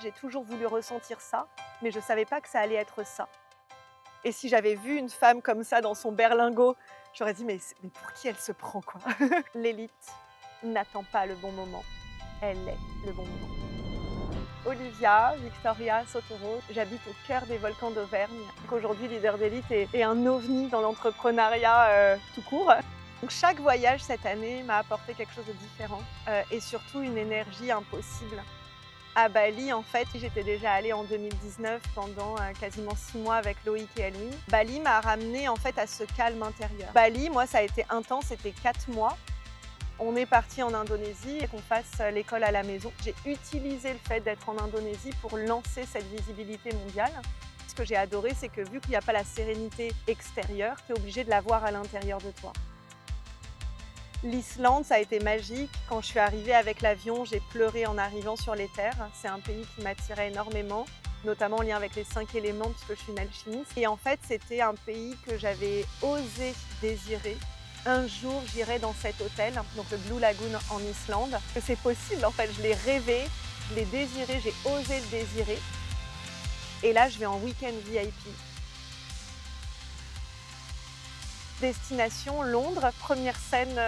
J'ai toujours voulu ressentir ça, mais je ne savais pas que ça allait être ça. Et si j'avais vu une femme comme ça dans son berlingot, j'aurais dit: mais pour qui elle se prend, quoi?» L'élite n'attend pas le bon moment, elle est le bon moment. Olivia Victoria Sotoro, j'habite au cœur des volcans d'Auvergne. Aujourd'hui, Leader d'élite est un ovni dans l'entrepreneuriat tout court. Donc chaque voyage cette année m'a apporté quelque chose de différent et surtout une énergie impossible. À Bali, en fait, j'étais déjà allée en 2019 pendant quasiment 6 mois avec Loïc et Elwin. Bali m'a ramenée en fait à ce calme intérieur. Bali, moi, ça a été intense, c'était 4 mois. On est parti en Indonésie et qu'on fasse l'école à la maison. J'ai utilisé le fait d'être en Indonésie pour lancer cette visibilité mondiale. Ce que j'ai adoré, c'est que vu qu'il n'y a pas la sérénité extérieure, tu es obligé de la voir à l'intérieur de toi. L'Islande, ça a été magique. Quand je suis arrivée avec l'avion, j'ai pleuré en arrivant sur les terres. C'est un pays qui m'attirait énormément, notamment en lien avec les 5 éléments, puisque je suis une alchimiste. Et en fait, c'était un pays que j'avais osé désirer. Un jour, j'irai dans cet hôtel, donc le Blue Lagoon en Islande. Que c'est possible, en fait, je l'ai rêvé, je l'ai désiré, j'ai osé le désirer. Et là, je vais en week-end VIP. Destination Londres, première scène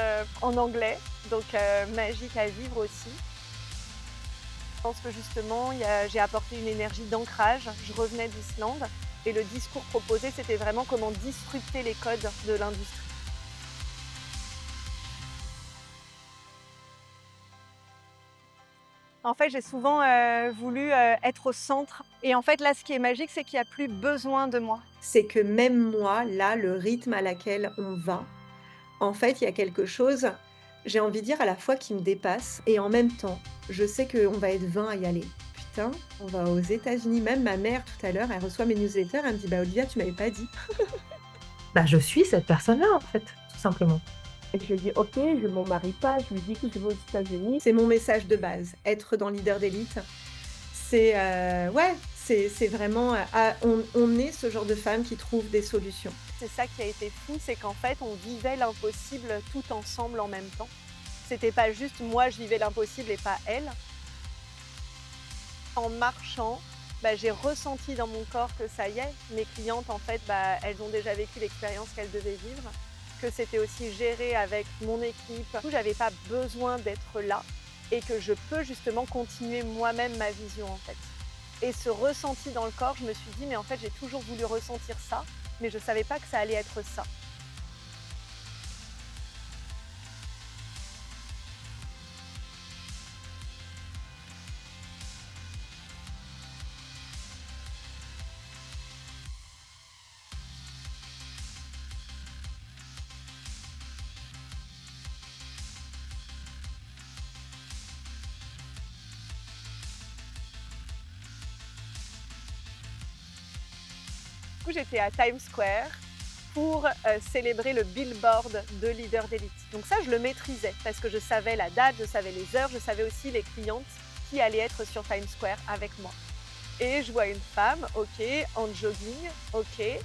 en anglais, donc magique à vivre aussi. Je pense que justement, j'ai apporté une énergie d'ancrage. Je revenais d'Islande et le discours proposé, c'était vraiment comment disrupter les codes de l'industrie. En fait, j'ai souvent voulu être au centre. Et en fait, là, ce qui est magique, c'est qu'il n'y a plus besoin de moi. C'est que même moi, là, le rythme à laquelle on va, en fait, il y a quelque chose, j'ai envie de dire à la fois qui me dépasse et en même temps, je sais qu'on va être 20 à y aller. Putain, on va aux États-Unis. Même ma mère, tout à l'heure, elle reçoit mes newsletters, elle me dit: «Bah, Olivia, tu m'avais pas dit». Bah, je suis cette personne-là, en fait, tout simplement. Et je lui dis: «OK», je m'en marie pas, je lui dis que je vais aux États-Unis. C'est mon message de base, être dans Leader d'élite. C'est, ouais, c'est vraiment, on est ce genre de femme qui trouve des solutions. C'est ça qui a été fou, c'est qu'en fait, on vivait l'impossible tout ensemble en même temps. C'était pas juste moi, je vivais l'impossible et pas elle. En marchant, j'ai ressenti dans mon corps que ça y est, mes clientes, en fait, elles ont déjà vécu l'expérience qu'elles devaient vivre, que c'était aussi géré avec mon équipe. Du coup, j'avais pas besoin d'être là et que je peux justement continuer moi-même ma vision, en fait. Et ce ressenti dans le corps, je me suis dit, mais en fait, j'ai toujours voulu ressentir ça, mais je savais pas que ça allait être ça. Du coup, j'étais à Times Square pour célébrer le billboard de Leader d'élite. Donc ça, je le maîtrisais parce que je savais la date, je savais les heures, je savais aussi les clientes qui allaient être sur Times Square avec moi. Et je vois une femme, ok, en jogging, ok, et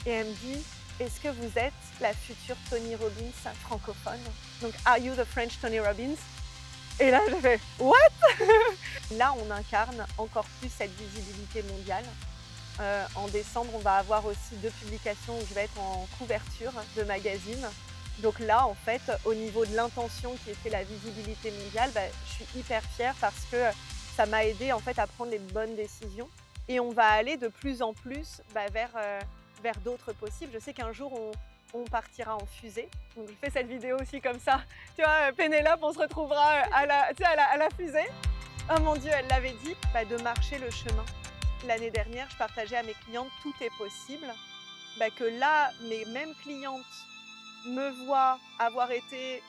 elle me dit: «Est-ce que vous êtes la future Tony Robbins francophone? Donc, are you the French Tony Robbins?» Et là, j'ai fait: «What?» Là, on incarne encore plus cette visibilité mondiale. En décembre, on va avoir aussi 2 publications où je vais être en couverture de magazines. Donc là, en fait, au niveau de l'intention qui était la visibilité mondiale, je suis hyper fière parce que ça m'a aidée en fait à prendre les bonnes décisions. Et on va aller de plus en plus vers d'autres possibles. Je sais qu'un jour, on partira en fusée. Donc je fais cette vidéo aussi comme ça. Tu vois, Pénélope, on se retrouvera à la fusée. Oh mon Dieu, elle l'avait dit, de marcher le chemin. L'année dernière, je partageais à mes clientes «Tout est possible», que là, mes mêmes clientes me voient avoir été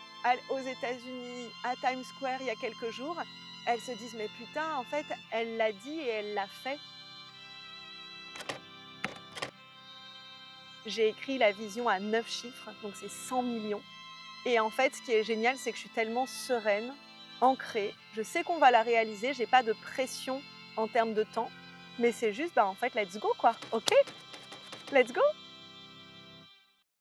aux États-Unis, à Times Square il y a quelques jours. Elles se disent: «Mais putain, en fait, elle l'a dit et elle l'a fait». J'ai écrit la vision à 9 chiffres, donc c'est 100 millions. Et en fait, ce qui est génial, c'est que je suis tellement sereine, ancrée. Je sais qu'on va la réaliser, j'ai pas de pression en termes de temps, mais c'est juste, en fait, let's go quoi, OK? Let's go!